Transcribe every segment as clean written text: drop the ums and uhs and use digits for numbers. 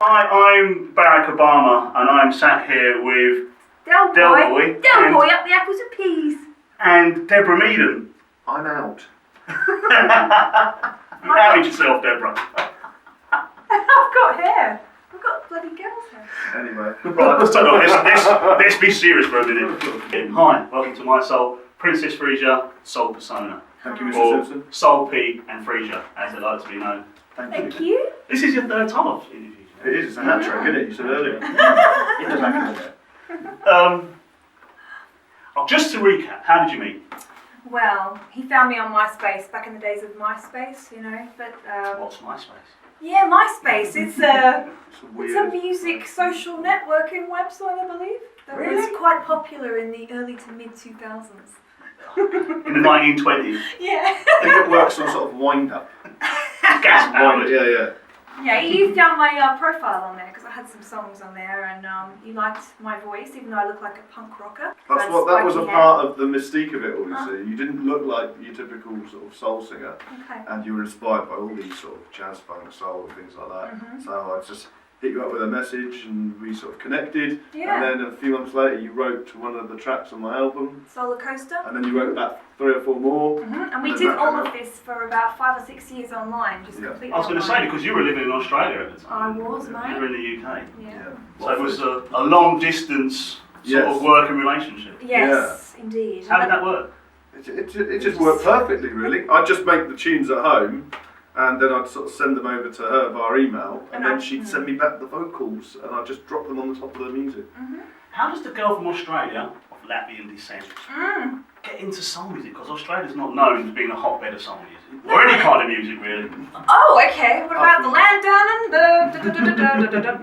Hi, I'm Barack Obama, and I'm sat here with Del Boy up the apples and peas. And Deborah Meaden. I'm out. You outed yourself, Deborah. I've got hair. I've got bloody girl's hair. Anyway. Right, let's be serious for a minute. Hi, welcome to My Soul, Princess Frisia, Soulpersona. Thank you, Mr. Or Simpson. Soul P and Frisia, as they like to be known. Thank you. This is your third time I've interviewed you. It is, it's a hat trick, isn't it? You said earlier. In the back of it. Just to recap, how did you meet? Well, he found me on MySpace back in the days of MySpace, you know. But What's MySpace? yeah, MySpace. It's a It's it's a music social networking website, I believe. That was quite popular in the early to mid 2000s. In the 1920s. Yeah. I think it works on sort of wind up. Gas powered. Yeah. Yeah, you found my profile on there because I had some songs on there, and you liked my voice, even though I look like a punk rocker. That was a part of the mystique of it all, you see. You didn't look like your typical sort of soul singer, Okay. and you were inspired by all these sort of jazz, funk, soul, and things like that. So I just hit you up with a message, and we sort of connected. Yeah. And then a few months later, you wrote to one of the tracks on my album, Solar Coaster. and then you wrote about 3 or 4 more. And we did all of this for about 5 or 6 years online, just completely I was going to say, online. because you were living in Australia at the time. I was, mate. You were in the UK. Yeah. So it was a long distance sort of working relationship. Yes, indeed. How did that work? It just worked perfectly, really. I'd just make the tunes at home, and then I'd sort of send them over to her via email, and then she'd send me back the vocals, and I'd just drop them on the top of the music. How does the girl from Australia, of Latvian descent, get into soul music? Because Australia's not known as being a hotbed of soul music. Or any kind of music, really. Oh, okay. What about the land down under?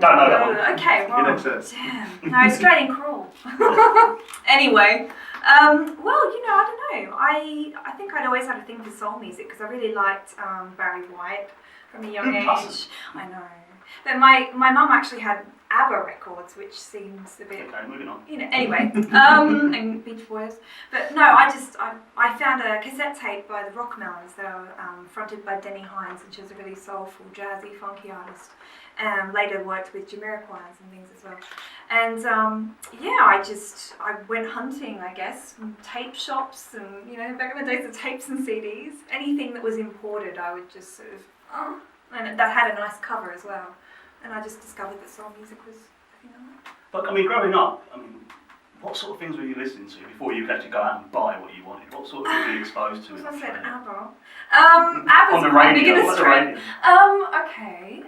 Don't know that one. Okay, well, In excess. damn. No, Australian crawl. Anyway, well, you know, I don't know. I think I'd always had a thing for soul music because I really liked Barry White from a young age. I know. But my mum actually had ABBA records, which seems a bit... Okay, moving on. You know, anyway, and Beach Boys. But no, I found a cassette tape by the Rockmelons. They were fronted by Denny Hines, and she was a really soulful, jazzy, funky artist. Later worked with Jamiroquai and things as well. And yeah, I went hunting, I guess, from tape shops, and you know, back in the days of tapes and CDs. Anything that was imported, I would just sort of, and that had a nice cover as well. And I just discovered that soul music was a thing I liked. But, I mean, growing up, what sort of things were you listening to before you could actually go out and buy what you wanted? What sort of things were you exposed to? As I said, ABBA. ABBA's On the quite big radio, in what the Australia. radio? Okay.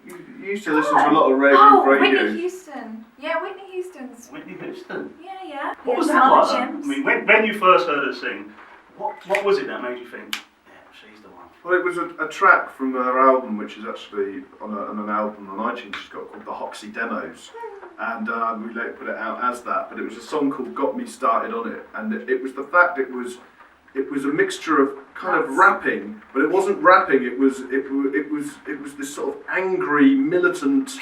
You used to listen to a lot of radio. Whitney Houston. Yeah, Whitney Houston's. Whitney Houston? Yeah. What was Yeah, that some like? other I gems. mean, when you first heard her sing, what was it that made you think, yeah, she's the one? Well, it was a track from her album, which is actually on an album on iTunes she's got called the Hoxie Demos, and we later put it out as that. But it was a song called "Got Me Started on It," and it was the fact it was a mixture of kind of rapping, but it wasn't rapping. It was this sort of angry, militant,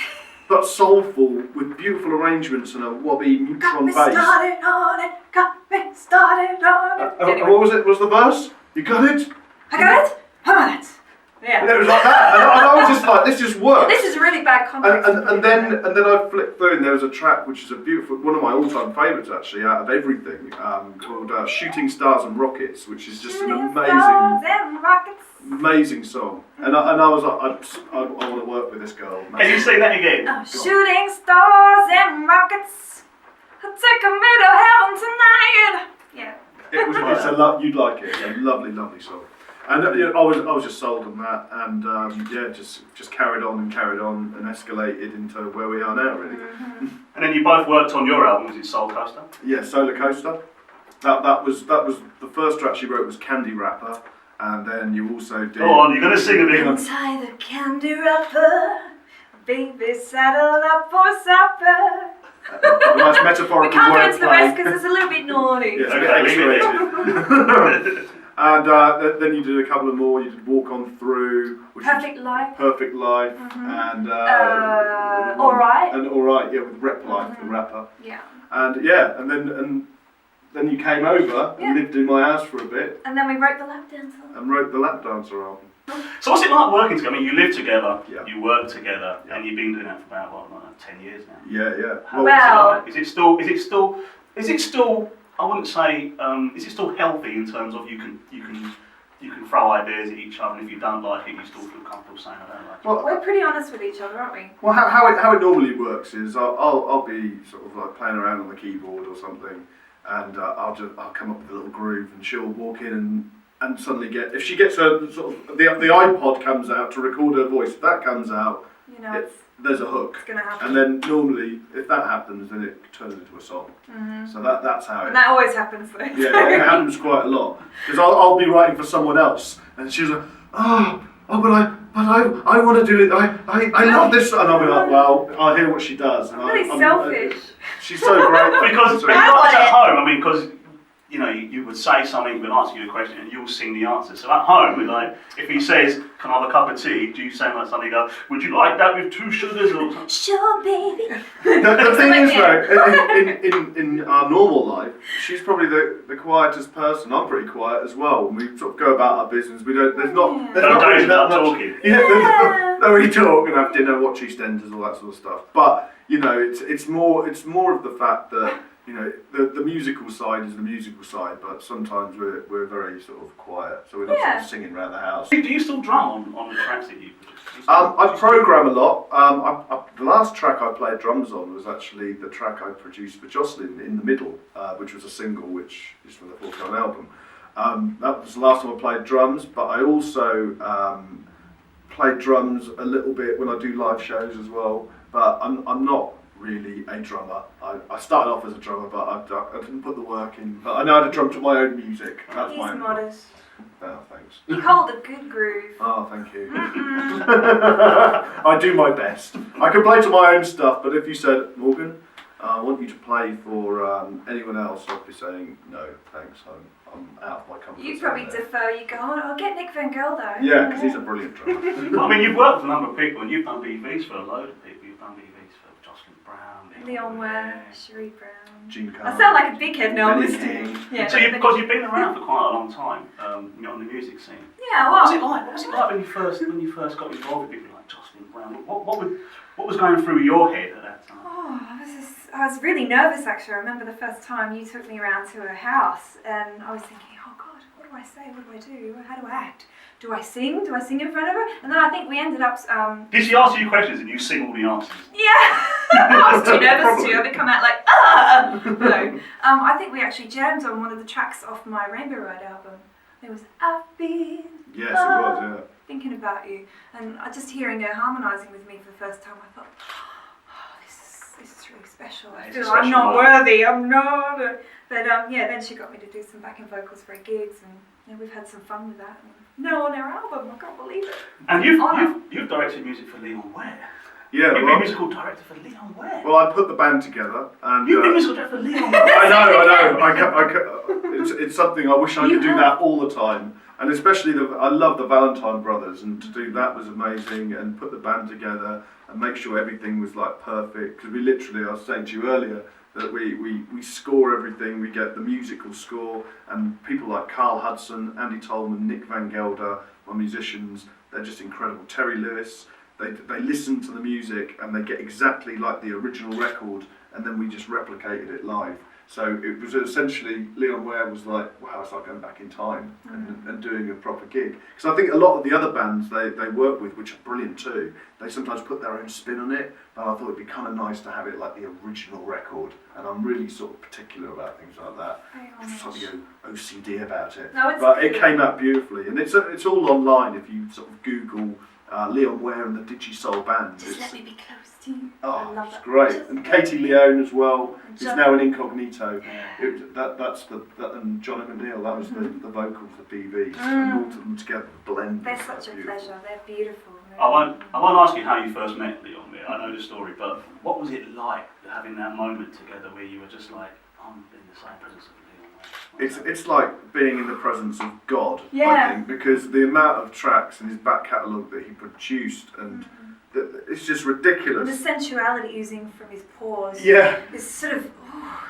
but soulful, with beautiful arrangements and a wobbly neutron bass. Got me started on it. Got me started on it. Anyway. What was it? Was the verse? You got it? I got it. I got it. Yeah. And it was like that, and I was just like, this just works. This is really bad context. And then I flipped through, and there was a track which is a beautiful, one of my all-time favourites actually, out of everything, called "Shooting Stars and Rockets," which is just an amazing song. And I was like, I want to work with this girl. Can you sing that again? Oh, shooting stars and rockets, take me to heaven tonight. Yeah. You'd like it. It's a lovely, lovely song. And I was just sold on that, and just carried on and escalated into where we are now, really. And then you both worked on your album, was it Soul Coaster? Yeah, Solar Coaster. That was the first track she wrote was Candy Wrapper, and then you also did. Go on, you're gonna sing a bit. Untie the candy wrapper, baby, saddle up for supper. A nice metaphorical We can't go into the wordplay. rest because it's a little bit naughty. Yeah, Okay, leave it. And then you did a couple of more. You did Walk On Through, which Perfect Life. Perfect Life, and Alright. and Alright, yeah, with Rep Life, the rapper. Yeah. And yeah, and then you came over and lived in my house for a bit And then we wrote the lap dance song. and wrote the Lap Dancer album. So what's it like working together? I mean, you live together, Yeah. you work together, Yeah. and you've been doing that for about, 10 years now? Yeah. Well, Is it still, I wouldn't say, is it still healthy in terms of you can throw ideas at each other, and if you don't like it, you still feel comfortable saying, I don't like it? Well, we're pretty honest with each other, aren't we? Well, how it normally works is I'll be sort of like playing around on the keyboard or something, and I'll come up with a little groove, and she'll walk in and suddenly if she gets a sort of the iPod comes out to record her voice, if that comes out, You know, there's a hook, it's going to happen. and then normally if that happens, then it turns into a song. Mm-hmm. So that's how And it. that always happens though. Yeah, it happens quite a lot because I'll be writing for someone else, and she's like, but I want to do it. I love this, and I'll be like, well, I'll hear what she does. And Really selfish. She's so great Because Sorry. not at home, I mean, because you would say something, we'll answer you a question, and you'll sing the answer. So at home, like, if he says, "Can I have a cup of tea?" Do you say like something? Go, "Would you like that with 2 sugars?" Or something? Sure, baby. The thing is, though, in our normal life, she's probably the quietest person. I'm pretty quiet as well. When we sort of go about our business, there's not really that much. Talking. Yeah, there's not really talk and have dinner, watch EastEnders, all that sort of stuff. But it's more of the fact that. The musical side is the musical side, but sometimes we're very sort of quiet, so we're not sort of singing around the house. Do you still drum on the tracks that you produce? I program a lot. The last track I played drums on was actually the track I produced for Jocelyn, In the Middle, which was a single, which is from the forthcoming album. That was the last time I played drums, but I also played drums a little bit when I do live shows as well. But I'm not really a drummer. I started off as a drummer, but I didn't put the work in. But I know how to drum to my own music. That's He's my modest. Oh, thanks. You hold a good groove. Oh, thank you. I do my best. I can play to my own stuff, but if you said, Morgan, I want you to play for anyone else, I'd be saying, no, thanks, I'm out of my comfort zone. You probably there. defer, you go, I'll get Nick Van Gelder. Yeah, because he's a brilliant drummer. I mean, you've worked with a number of people, and you've done BVs for a load of people. You've done BVs for Jocelyn Brown, Leon Ware, Cherie Brown. Gene I Carter. sound like a big head now. I'm Benny listening. King. Yeah, So because you've been around for quite a long time, on the music scene. Yeah, What was well. it like? What was it like when you first got involved with people like Jocelyn Brown? What was going through your head at that time? Oh, I was really nervous actually. I remember the first time you took me around to her house, and I was thinking, oh God, what do I say? What do I do? How do I act? Do I sing? Do I sing in front of her? And then I think we ended up. Did she ask you questions and you sing all the answers? Yeah, I was too nervous to. I would come out like No, I think we actually jammed on one of the tracks off my Rainbow Ride album. It was I've been. Yes, it was, yeah. Thinking about you, and just hearing her harmonising with me for the first time, I thought, oh, this is really special. I It's a feel I'm special not moment. worthy. I'm not. But then she got me to do some backing vocals for her gigs, and we've had some fun with that. And now on her album, I can't believe it. And you've directed music for Leon Ware. Yeah, You've been well, musical director for Leon Ware. I put the band together, and You've been musical director for Leon Ware. I know. It's something I wish I could do that all the time, and especially I love the Valentine Brothers, and to do that was amazing, and put the band together and make sure everything was like perfect. Because we literally, I was saying to you earlier, that we score everything. We get the musical score, and people like Carl Hudson, Andy Tolman, Nick Van Gelder, my musicians, they're just incredible. Terry Lewis. They listen to the music and they get exactly like the original record, and then we just replicated it live. So it was essentially, Leon Ware was like, wow, it's like going back in time and doing a proper gig. Because I think a lot of the other bands they work with, which are brilliant too, they sometimes put their own spin on it, but I thought it'd be kind of nice to have it like the original record. And I'm really sort of particular about things like that. I'm slightly OCD about it. No, it's but good. it came out beautifully, and it's all online if you sort of Google Leon Ware and the Digi-Soul Band. Just let me be close to you. I Oh, love it's that. great. And Katie Leone as well, who's John- now an incognito. Yeah. And Johnny McNeil, that was the vocals, the BVs, and all of them together blended. They're such a pleasure. They're beautiful. I won't ask you how you first met Leon Ware. I know the story, but what was it like having that moment together where you were just like, I'm in the same presence of Leon Ware? It's like being in the presence of God, I Yeah. think, because the amount of tracks in his back catalogue that he produced and it's just The ridiculous. sensuality oozing from his pores. Yeah. It's sort of,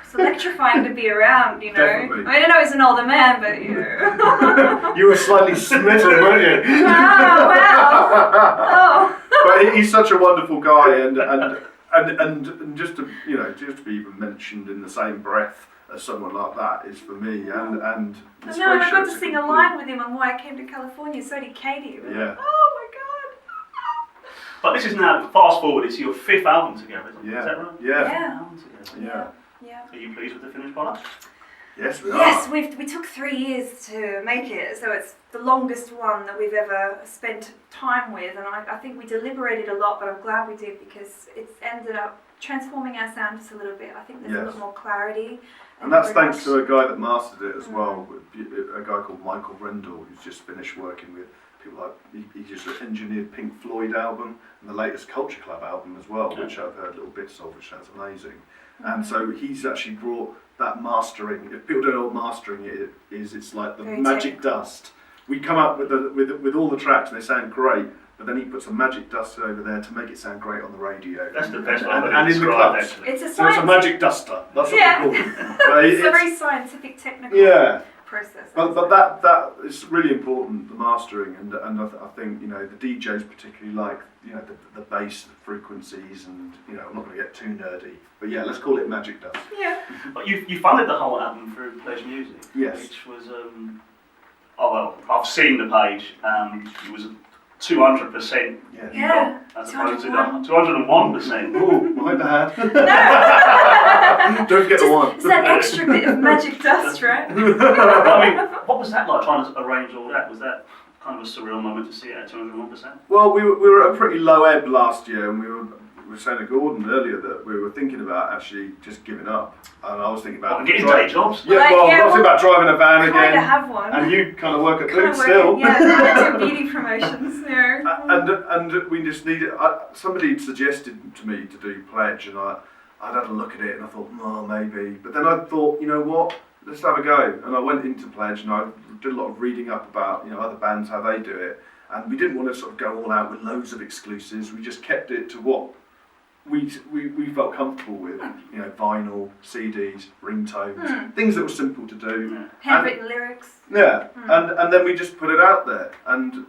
it's electrifying to be around, you know. Definitely. I mean, I know he's an older man, but you know. You were slightly smitten, weren't you? Wow. But he's such a wonderful guy, and just to just to be even mentioned in the same breath as someone like that is for me and I know, and I got to it's a sing a complete- line with him on Why I Came to California, so did Katie. Yeah. Oh my god. But this is now, fast forward, it's your 5th album together, isn't it? Yeah. Is that right? Yeah. Yeah. Album together. Yeah. Yeah. Are you pleased with the finished product? Yes, we are. Yes, we took 3 years to make it, so it's the longest one that we've ever spent time with, and I think we deliberated a lot, but I'm glad we did because it's ended up transforming our sound just a little bit. I think there's a lot more clarity. And that's thanks to a guy that mastered it as well, a guy called Michael Rendell, who's just finished working with people like, he just engineered Pink Floyd album and the latest Culture Club album as well, which I've heard little bits of, which sounds amazing. And so he's actually brought that mastering. If people don't know what mastering is, it's like the Very magic technical. dust. We come up with all the tracks and they sound great, but then he puts some magic dust over there to make it sound great on the radio. That's the best and way in the describe clubs. actually. It's a So it's a science. magic duster. That's what Yeah. we call it. But It's a very scientific, technical process. but that is really important, the mastering, and I think the DJs particularly like the bass, the frequencies, and I'm not going to get too nerdy, but yeah, let's call it magic dust. Yeah. But you funded the whole album through Pledge Music. Yes. Which was, I've seen the page. It was 200% Yeah. you Yeah. got, as opposed to 201. the 201%. Oh, my bad. Don't forget the one. It's that extra bit of magic dust, right? I mean, what was that like, trying to arrange all that? Was that kind of a surreal moment to see it at 201%? Well, we were at a pretty low ebb last year, and we were saying to Gordon earlier that we were thinking about actually just giving up, and I was thinking about Getting day jobs? Yeah, Like, well, yeah, I was thinking about driving a van Kind of again, have one. and you kind of work at Kind Boots of still. Yeah, kind of do beauty promotions, you know. And we just needed. Somebody suggested to me to do Pledge, and I'd had a look at it, and I thought, oh, maybe. But then I thought, you know what? Let's have a go. And I went into Pledge, and I did a lot of reading up about other bands, how they do it, and we didn't want to sort of go all out with loads of exclusives. We just kept it to what we felt comfortable with. Vinyl, CDs, ringtones, things that were simple to do. Handwritten lyrics. Yeah, and then we just put it out there, and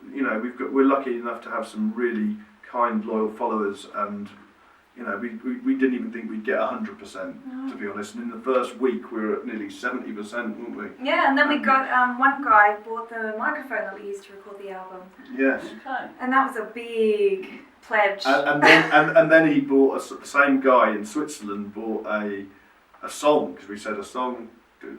we're lucky enough to have some really kind, loyal followers, and we didn't even think we'd get 100%, to be honest. And in the first week we were at nearly 70%, weren't we? Yeah, and then we got one guy bought the microphone that we used to record the album, Yes. Okay. and that was a big pledge. And then he bought the same guy in Switzerland bought a song, because we said a song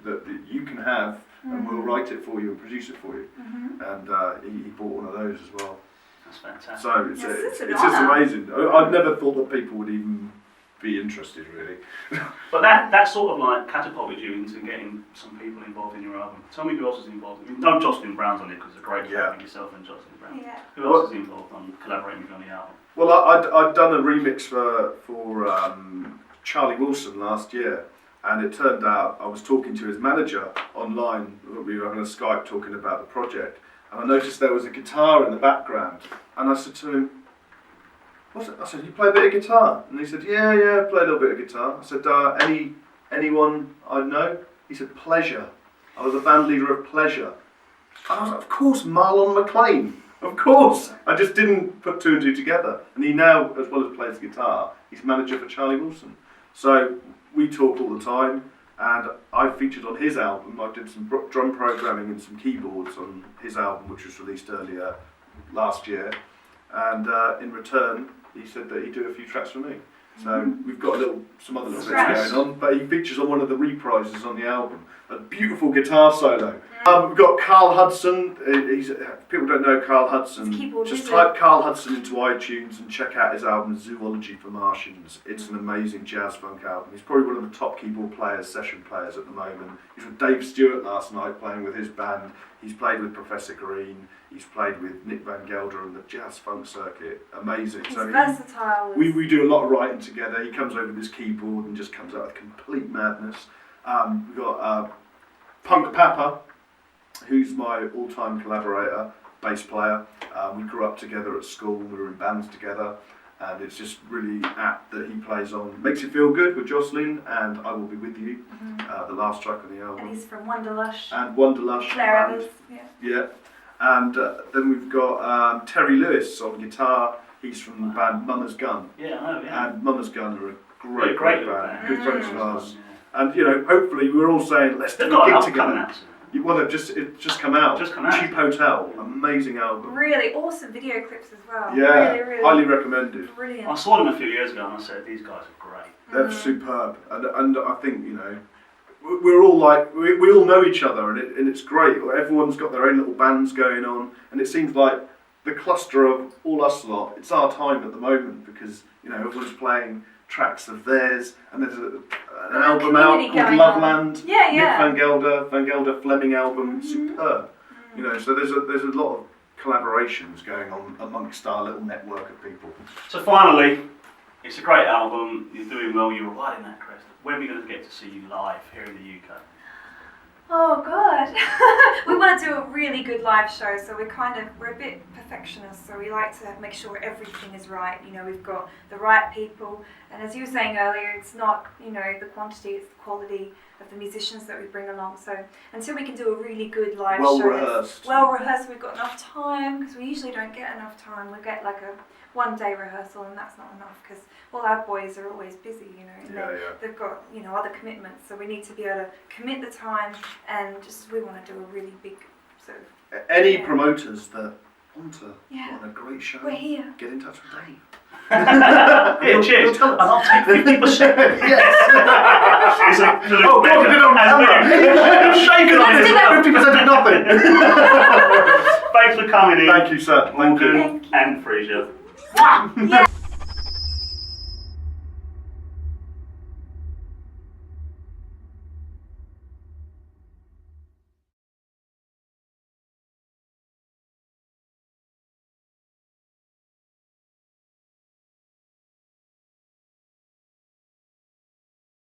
that you can have, and we'll write it for you and produce it for you. And he bought one of those as well. That's fantastic. So Yes, it's just amazing. I'd never thought that people would even be interested, really. But that sort of like catapulted you into getting some people involved in your album. Tell me who else is involved. I mean, no Jocelyn Brown's on it because it's a great track with yourself and Jocelyn Brown. Yeah. Who else is involved on collaborating with you on the album? Well, I'd done a remix for Charlie Wilson last year, and it turned out I was talking to his manager online. We were having a Skype talking about the project, and I noticed there was a guitar in the background, and I said to him, "What's it?" I said, "You play a bit of guitar?" And he said, "Yeah, I play a little bit of guitar." I said, "Anyone I know?" He said, "Pleasure. I was a band leader of Pleasure." And I was like, "Of course, Marlon McLean. Of course." I just didn't put two and two together. And he now, as well as plays guitar, he's manager for Charlie Wilson. So we talk all the time, and I featured on his album. I did some drum programming and some keyboards on his album, which was released earlier last year. And in return, he said that he'd do a few tracks for me. So we've got some other little bits Nice. going on, but he features on one of the reprises on the album. A beautiful guitar solo. We've got Carl Hudson. People don't know Carl Hudson. He's keyboard Just wizard. type Carl Hudson into iTunes and check out his album Zoology for Martians. It's an amazing jazz funk album. He's probably one of the top keyboard players, session players at the moment. He was with Dave Stewart last night playing with his band. He's played with Professor Green. He's played with Nick Van Gelder on the jazz funk circuit. Amazing. He's So versatile. we do a lot of writing together. He comes over with his keyboard and just comes out with complete madness. We've got Punk Papa, who's my all-time collaborator, bass player. We grew up together at school. We were in bands together. And it's just really apt that he plays on Makes You Feel Good with Jocelyn and I Will Be With You, the last track on the album. And he's from Wonderlush. And Wonderlush. Claire and, Evans, yeah. Yeah. And then we've got Terry Lewis on guitar. He's from the band Mama's Gun. Yeah, I know, yeah. And Mama's Gun are a Great great band. good friends of ours. Yeah. And you know, hopefully we're all saying, let's do They've a got gig an album coming together. out soon. Well, it's just come out. Just come out. Cheap Hotel, amazing album. Really awesome video clips as well. Yeah, really, really highly recommended. brilliant. I saw them a few years ago and I said, these guys are great. They're superb, and I think, you know, we're all like, we all know each other, and it's great. Everyone's got their own little bands going on, and it seems like the cluster of all us lot, it's our time at the moment, because, you know, everyone's playing tracks of theirs, and there's an album out community called going Loveland, Yeah, yeah. Nick Van Gelder Fleming album, superb. You know, so there's a lot of collaborations going on amongst our little network of people. So finally, it's a great album, you're doing well, you're right in that crest. When are we going to get to see you live here in the UK? Oh God, we want to do a really good live show, so we're a bit perfectionists, so we like to make sure everything is right. You know, we've got the right people, and as you were saying earlier, it's not, you know, the quantity, it's the quality of the musicians that we bring along. So until we can do a really good live show, well rehearsed, we've got enough time, because we usually don't get enough time. We get like a one-day rehearsal, and that's not enough, because all our boys are always busy, you know, and they've got, you know, other commitments, so we need to be able to commit the time, and just we want to do a really big sort of... Any promoters that want to put on a great show, we're here. get in touch with Dave. Yeah, cheers. And I'll take 50%. Yes. It's a Oh, God, we did it on camera. You're shaking on it. 50% of nothing. Thanks for coming in. Thank you, sir. Thank you. Morgan and Frasier. Yeah.